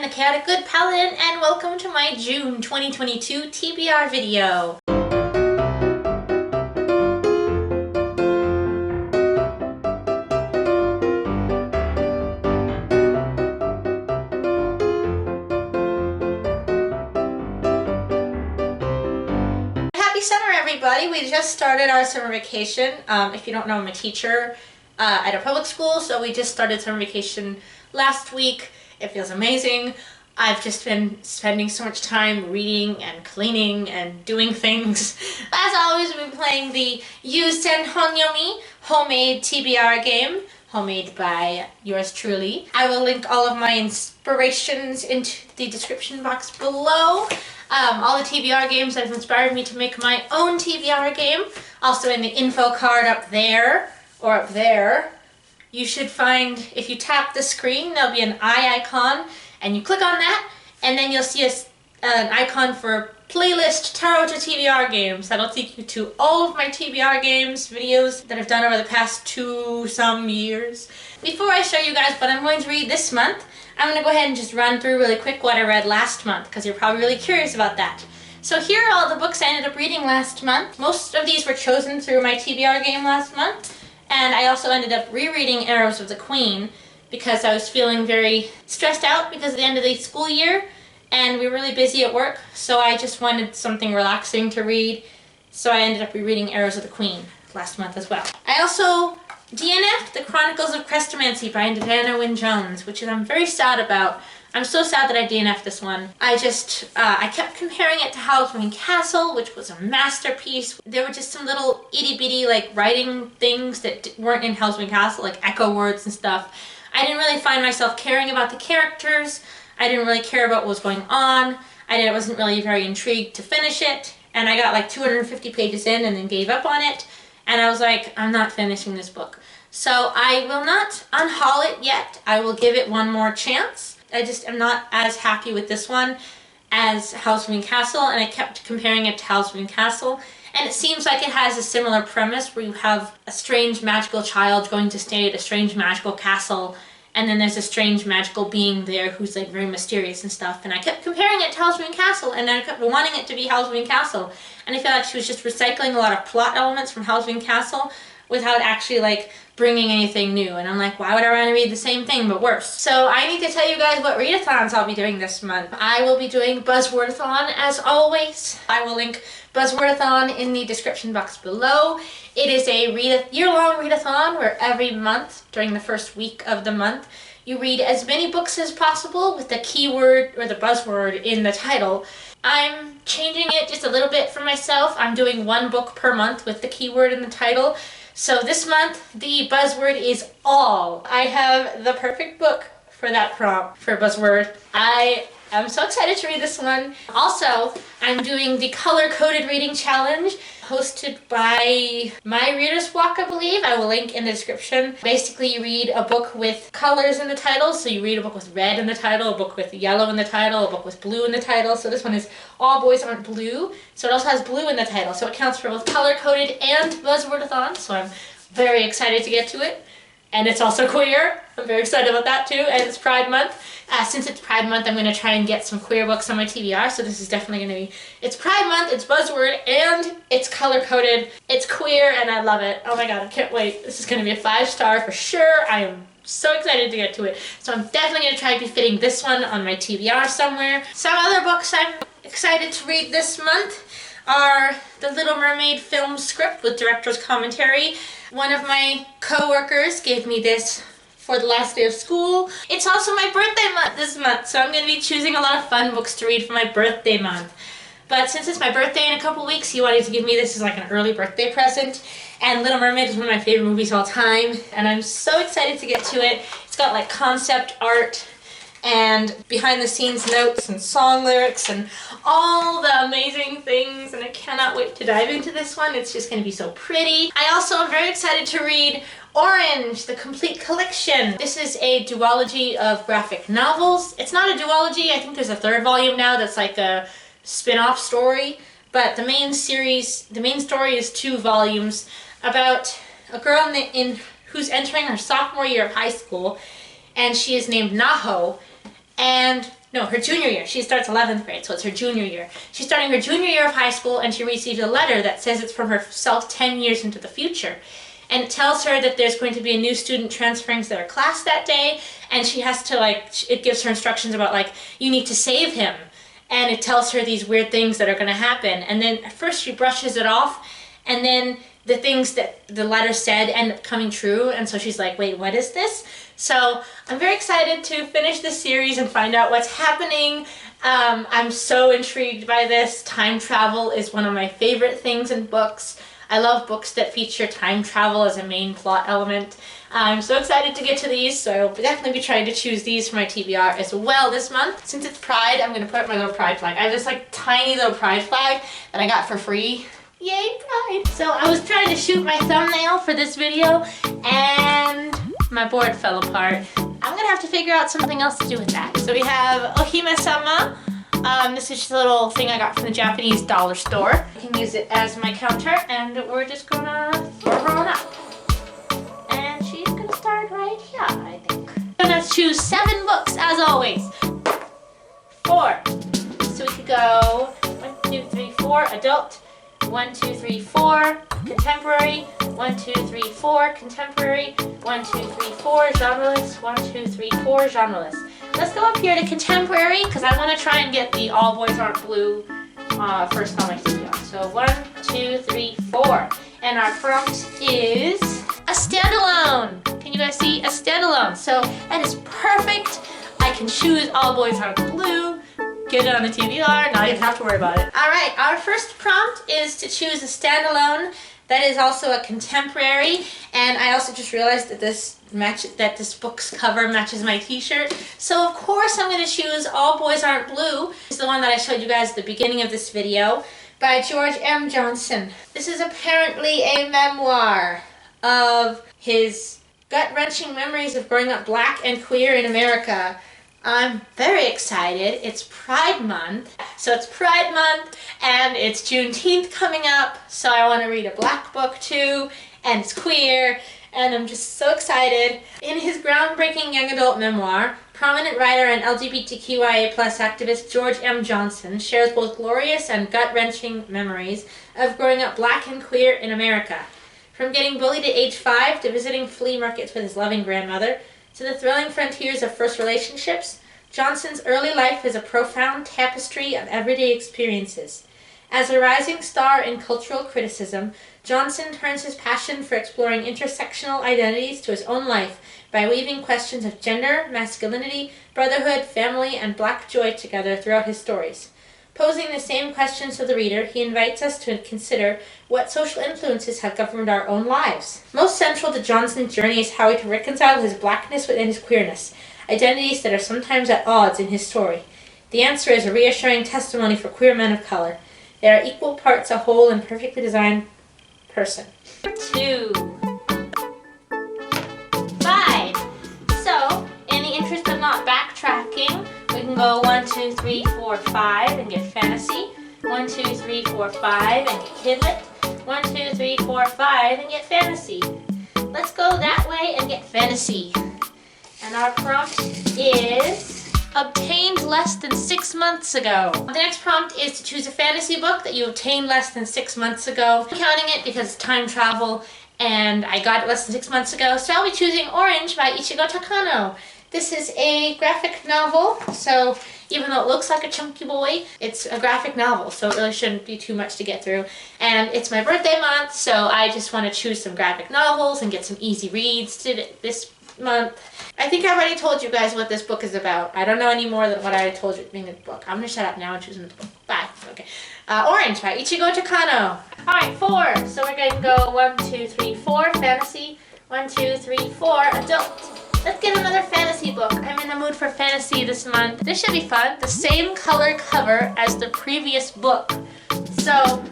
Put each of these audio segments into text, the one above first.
I'm the Chaotic Good Paladin, and welcome to my June 2022 TBR video. Happy summer, everybody! We just started our summer vacation. If you don't know, I'm a teacher at a public school, so we just started summer vacation last week. It feels amazing. I've just been spending so much time reading and cleaning and doing things. As always, we've been playing the Yuusen Honyomi homemade TBR game, homemade by yours truly. I will link all of my inspirations into the description box below. All the TBR games that have inspired me to make my own TBR game. Also in the info card up there, or up there. You should find, if you tap the screen, there'll be an eye icon, and you click on that, and then you'll see an icon for playlist Tarot to TBR games. That'll take you to all of my TBR games videos that I've done over the past 2-some years. Before I show you guys what I'm going to read this month, I'm going to go ahead and just run through really quick what I read last month, because you're probably really curious about that. So here are all the books I ended up reading last month. Most of these were chosen through my TBR game last month. And I also ended up rereading Arrows of the Queen because I was feeling very stressed out because of the end of the school year and we were really busy at work, so I just wanted something relaxing to read, so I ended up rereading Arrows of the Queen last month as well. I also DNF'd The Chronicles of Crestomancy by Diana Wynne Jones, which I'm very sad about. I'm so sad that I DNF'd this one. I kept comparing it to Halloween Castle, which was a masterpiece. There were just some little itty-bitty like writing things that weren't in Halloween Castle, like echo words and stuff. I didn't really find myself caring about the characters. I didn't really care about what was going on. I wasn't really very intrigued to finish it. And I got like 250 pages in and then gave up on it. And I was like, I'm not finishing this book. So I will not unhaul it yet. I will give it one more chance. I just am not as happy with this one as Halloween Castle, and I kept comparing it to Halloween Castle, and it seems like it has a similar premise where you have a strange magical child going to stay at a strange magical castle, and then there's a strange magical being there who's like very mysterious and stuff, and I kept comparing it to Halloween Castle, and I kept wanting it to be Halloween Castle, and I feel like she was just recycling a lot of plot elements from Halloween Castle without actually like bringing anything new, and I'm like, why would I want to read the same thing but worse? So I need to tell you guys what readathons I'll be doing this month. I will be doing Buzzwordathon as always. I will link Buzzwordathon in the description box below. It is a year-long readathon where every month during the first week of the month you read as many books as possible with the keyword or the buzzword in the title. I'm changing it just a little bit for myself. I'm doing one book per month with the keyword in the title. So this month, the buzzword is all. I have the perfect book for that prompt for buzzword. I am so excited to read this one. Also, I'm doing the color-coded reading challenge hosted by My Reader's Walk, I believe. I will link in the description. Basically, you read a book with colors in the title. So you read a book with red in the title, a book with yellow in the title, a book with blue in the title. So this one is All Boys Aren't Blue. So it also has blue in the title. So it counts for both color-coded and buzzwordathon. So I'm very excited to get to it. And it's also queer. I'm very excited about that too. And it's Pride Month. Since it's Pride Month, I'm going to try and get some queer books on my TBR. So this is definitely going to be... It's Pride Month, it's buzzword, and it's color-coded. It's queer, and I love it. Oh my god, I can't wait. This is going to be a 5-star for sure. I am so excited to get to it. So I'm definitely going to try befitting this one on my TBR somewhere. Some other books I'm excited to read this month are the Little Mermaid film script with director's commentary. One of my co-workers gave me this for the last day of school. It's also my birthday month this month, so I'm going to be choosing a lot of fun books to read for my birthday month. But since it's my birthday in a couple weeks, he wanted to give me this as like an early birthday present. And Little Mermaid is one of my favorite movies of all time, and I'm so excited to get to it. It's got like concept art and behind the scenes notes and song lyrics and all the amazing things, and I cannot wait to dive into this one. It's just going to be so pretty. I also am very excited to read Orange, the complete collection. This is a duology of graphic novels. It's not a duology, I think there's a third volume now that's like a spin-off story, but the main story is 2 volumes about a girl who's entering her sophomore year of high school, and she is named Naho. and no, her junior year. She starts 11th grade, so it's her junior year. She's starting her junior year of high school, and she receives a letter that says it's from herself 10 years into the future. And it tells her that there's going to be a new student transferring to their class that day, and she has to, it gives her instructions about, you need to save him. And it tells her these weird things that are going to happen. And then at first she brushes it off, and then the things that the letter said end up coming true, and so she's like, wait, what is this? So I'm very excited to finish this series and find out what's happening. I'm so intrigued by this. Time travel is one of my favorite things in books. I love books that feature time travel as a main plot element. I'm so excited to get to these, so I'll definitely be trying to choose these for my TBR as well this month. Since it's Pride, I'm going to put up my little Pride flag. I have this tiny little Pride flag that I got for free. Yay, Pride! So I was trying to shoot my thumbnail for this video, and my board fell apart. I'm gonna have to figure out something else to do with that. So we have Ohime-sama. This is just a little thing I got from the Japanese dollar store. I can use it as my counter, and we're just gonna throw her on up. And she's gonna start right here, I think. I'm gonna choose 7 books, as always. 4. So we could go 1, 2, 3, 4, adult. 1, 2, 3, 4, contemporary. 1, 2, 3, 4, contemporary. 1, 2, 3, 4, genreless. 1, 2, 3, 4, genreless. Let's go up here to contemporary, because I want to try and get the All Boys Aren't Blue first comic to be on. So 1, 2, 3, 4. And our prompt is a standalone. Can you guys see? A standalone. So that is perfect. I can choose All Boys Aren't Blue. Get it on the TBR, not even have to worry about it. Alright, our first prompt is to choose a standalone that is also a contemporary, and I also just realized that this book's cover matches my t-shirt. So of course I'm going to choose All Boys Aren't Blue. It's the one that I showed you guys at the beginning of this video, by George M. Johnson. This is apparently a memoir of his gut-wrenching memories of growing up black and queer in America. I'm very excited. It's Pride Month. So it's Pride Month and it's Juneteenth coming up. So I want to read a black book too, and it's queer, and I'm just so excited. In his groundbreaking young adult memoir, prominent writer and LGBTQIA+ activist George M. Johnson shares both glorious and gut-wrenching memories of growing up black and queer in America. From getting bullied at age 5 to visiting flea markets with his loving grandmother, to the thrilling frontiers of first relationships, Johnson's early life is a profound tapestry of everyday experiences. As a rising star in cultural criticism, Johnson turns his passion for exploring intersectional identities to his own life by weaving questions of gender, masculinity, brotherhood, family, and black joy together throughout his stories. Posing the same questions to the reader, he invites us to consider what social influences have governed our own lives. Most central to Johnson's journey is how he to reconcile his blackness and his queerness, identities that are sometimes at odds in his story. The answer is a reassuring testimony for queer men of color. They are equal parts a whole and perfectly designed person. 2. 5. So, in the interest of not backtracking, we can go 1, 2, 3, 4, 5 and get fantasy. 1, 2, 3, 4, 5 and get kidlit. 1, 2, 3, 4, 5 and get fantasy. Let's go that way and get fantasy. And our prompt is obtained less than 6 months ago. The next prompt is to choose a fantasy book that you obtained less than 6 months ago. I'm counting it because it's time travel and I got it less than 6 months ago. So I'll be choosing Orange by Ichigo Takano. This is a graphic novel, so even though it looks like a chunky boy, it's a graphic novel, so it really shouldn't be too much to get through. And it's my birthday month, so I just want to choose some graphic novels and get some easy reads this month. I think I already told you guys what this book is about. I don't know any more than what I already told you in the book. I'm going to shut up now and choose another book. Bye. Okay. Orange by Ichigo Takano. Alright, 4. So we're going to go 1, 2, 3, 4, fantasy. 1, 2, 3, 4, adult. Let's get another fantasy book. I'm in the mood for fantasy this month. This should be fun. The same color cover as the previous book. So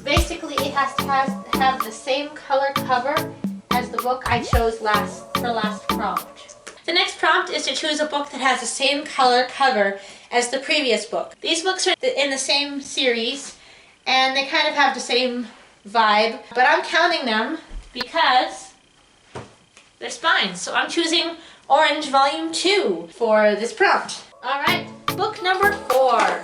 basically it has to have the same color cover as the book I chose for last prompt. The next prompt is to choose a book that has the same color cover as the previous book. These books are in the same series and they kind of have the same vibe, but I'm counting them because they're spines. So I'm choosing Orange Volume 2 for this prompt. Alright, book number 4.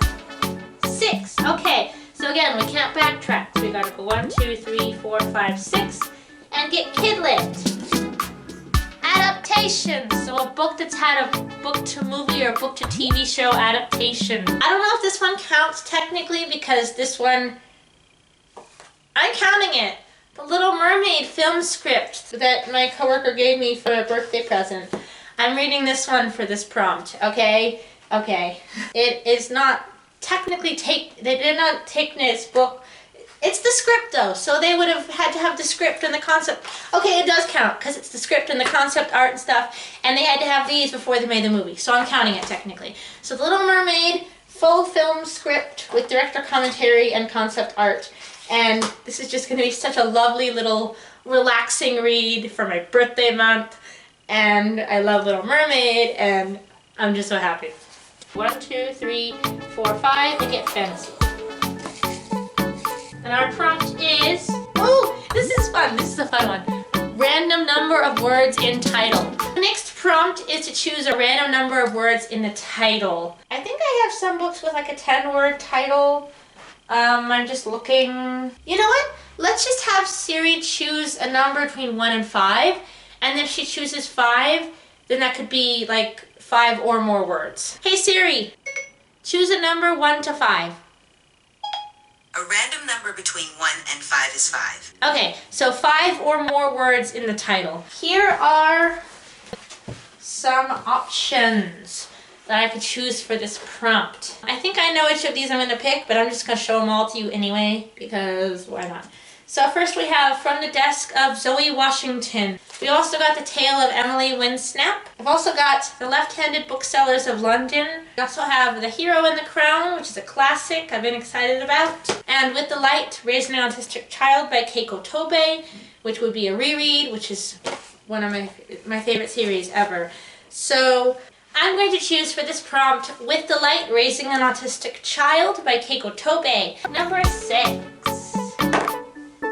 6. Okay, so again, we can't backtrack. So we gotta go 1, 2, 3, 4, 5, 6, and get Kidlit. Adaptation. So a book that's had a book to movie or book to TV show adaptation. I don't know if this one counts technically because this one, I'm counting it. The Little Mermaid film script that my coworker gave me for a birthday present. I'm reading this one for this prompt, okay? Okay. It is not technically they did not take this book. It's the script though, so they would have had to have the script and the concept. Okay, it does count because it's the script and the concept art and stuff, and they had to have these before they made the movie, so I'm counting it technically. So The Little Mermaid, full film script with director commentary and concept art, and this is just going to be such a lovely little relaxing read for my birthday month, and I love Little Mermaid, and I'm just so happy. 1, 2, 3, 4, 5, and get fantasy. And our prompt is, oh, this is fun. This is a fun one. Random number of words in title. The next prompt is to choose a random number of words in the title. I think I have some books with like a 10-word title. I'm just looking. You know what? Let's just have Siri choose a number between 1 and 5. And if she chooses 5, then that could be like 5 or more words. Hey Siri, choose a number 1 to 5. A random number between 1 and 5 is 5. Okay, so 5 or more words in the title. Here are some options that I could choose for this prompt. I think I know which of these I'm going to pick, but I'm just going to show them all to you anyway, because why not? So first we have From the Desk of Zoe Washington. We also got The Tale of Emily Winsnap. I've also got The Left-Handed Booksellers of London. We also have The Hero and the Crown, which is a classic I've been excited about. And With the Light, Raising an Autistic Child by Keiko Tobe, which would be a reread, which is one of my favorite series ever. So I'm going to choose for this prompt With the Light, Raising an Autistic Child by Keiko Tobe. Number 6.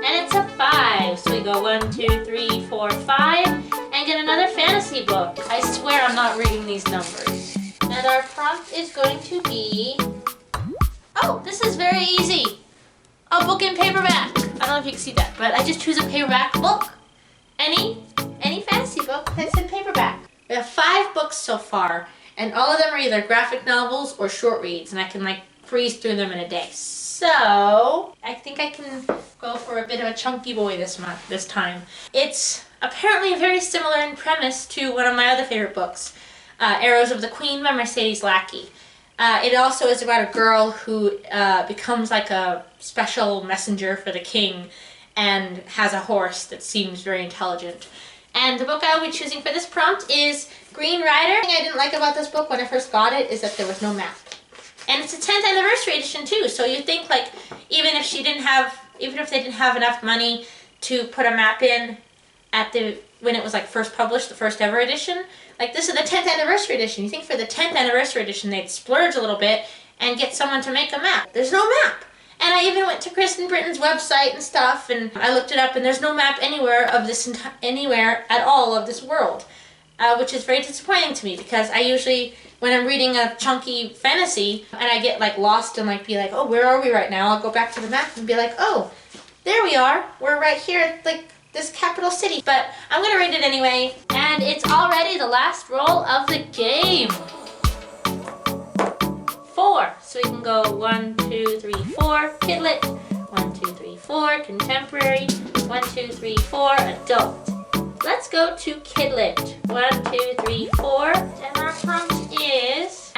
And it's a 5. So we go 1, 2, 3, 4, 5, and get another fantasy book. I swear I'm not reading these numbers. And our prompt is going to be, oh, this is very easy. A book in paperback. I don't know if you can see that, but I just choose a paperback book. Any fantasy book that's in paperback. We have 5 books so far, and all of them are either graphic novels or short reads, and I can like breeze through them in a day. So I think I can go for a bit of a chunky boy this time. It's apparently very similar in premise to one of my other favorite books, Arrows of the Queen by Mercedes Lackey. It also is about a girl who becomes like a special messenger for the king and has a horse that seems very intelligent. And the book I will be choosing for this prompt is Green Rider. The thing I didn't like about this book when I first got it is that there was no map. And it's a 10th anniversary edition too, so you'd think like even if they didn't have enough money to put a map in at when it was like first published, the first ever edition, like this is the 10th anniversary edition. You think for the 10th anniversary edition they'd splurge a little bit and get someone to make a map. There's no map. And I even went to Kristen Britton's website and stuff, and I looked it up, and there's no map anywhere of this anywhere at all of this world, which is very disappointing to me because I usually, when I'm reading a chunky fantasy and I get like lost and like be like, oh, where are we right now? I'll go back to the map and be like, oh, there we are. We're right here at like this capital city. But I'm gonna read it anyway, and it's already the last roll of the game. 4. So we can go 1, 2, 3, 4, Kidlit. 1, 2, 3, 4, Contemporary. 1, 2, 3, 4, Adult. Let's go to Kidlit. 1, 2, 3, 4. And our prompt is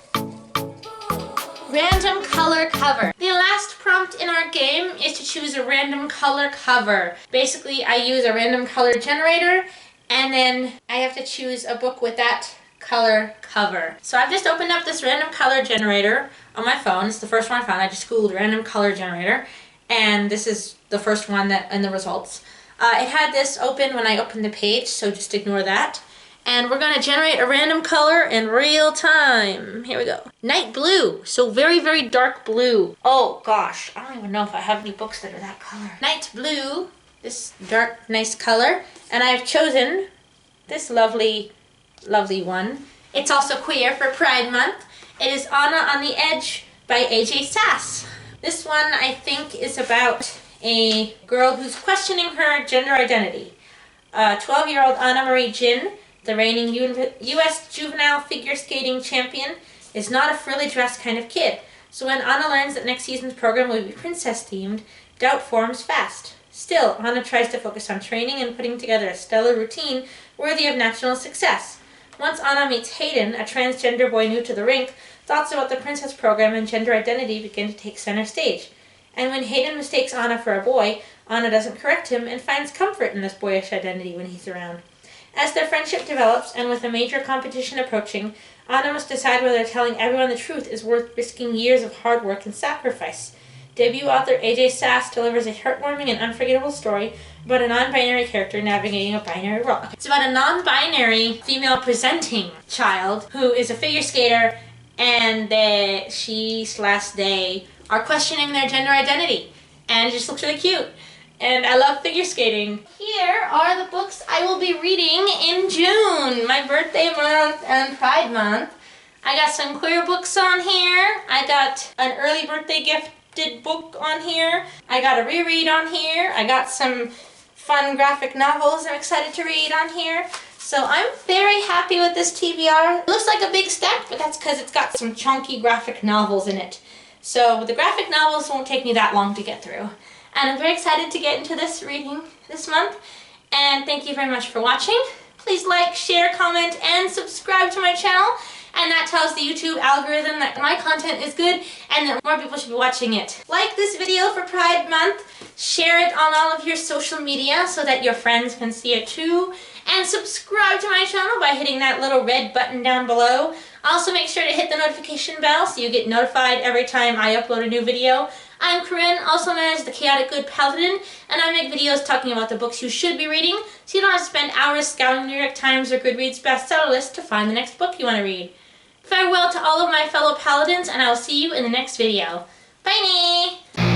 random color cover. The last prompt in our game is to choose a random color cover. Basically, I use a random color generator, and then I have to choose a book with that color cover. So I've just opened up this random color generator on my phone. It's the first one I found. I just googled random color generator, and this is the first one that in the results. It had this open when I opened the page, so just ignore that. And we're going to generate a random color in real time. Here we go. Night blue. So very, very dark blue. Oh gosh, I don't even know if I have any books that are that color. Night blue, this dark, nice color. And I've chosen this lovely one. It's also queer for Pride Month. It is Anna on the Edge by AJ Sass. This one, I think, is about a girl who's questioning her gender identity. 12-year-old Anna Marie Jin, the reigning U.S. juvenile figure skating champion, is not a frilly dressed kind of kid. So when Anna learns that next season's program will be princess-themed, doubt forms fast. Still, Anna tries to focus on training and putting together a stellar routine worthy of national success. Once Anna meets Hayden, a transgender boy new to the rink, thoughts about the princess program and gender identity begin to take center stage. And when Hayden mistakes Anna for a boy, Anna doesn't correct him and finds comfort in this boyish identity when he's around. As their friendship develops, and with a major competition approaching, Anna must decide whether telling everyone the truth is worth risking years of hard work and sacrifice. Debut author AJ Sass delivers a heartwarming and unforgettable story about a non-binary character navigating a binary world. It's about a non-binary female-presenting child who is a figure skater, and she/they are questioning their gender identity, and it just looks really cute. And I love figure skating. Here are the books I will be reading in June, my birthday month and Pride month. I got some queer books on here. I got an early birthday gifted book on here. I got a reread on here. I got some fun graphic novels I'm excited to read on here. So I'm very happy with this TBR. It looks like a big stack, but that's because it's got some chunky graphic novels in it. So the graphic novels won't take me that long to get through. And I'm very excited to get into this reading this month. And thank you very much for watching. Please like, share, comment, and subscribe to my channel. And that tells the YouTube algorithm that my content is good and that more people should be watching it. Like this video for Pride Month. Share it on all of your social media so that your friends can see it too. And subscribe to my channel by hitting that little red button down below. Also make sure to hit the notification bell so you get notified every time I upload a new video. I'm Corinne, also known as the Chaotic Good Paladin, and I make videos talking about the books you should be reading so you don't have to spend hours scouring the New York Times or Goodreads bestseller list to find the next book you want to read. Farewell to all of my fellow paladins, and I will see you in the next video. Bye!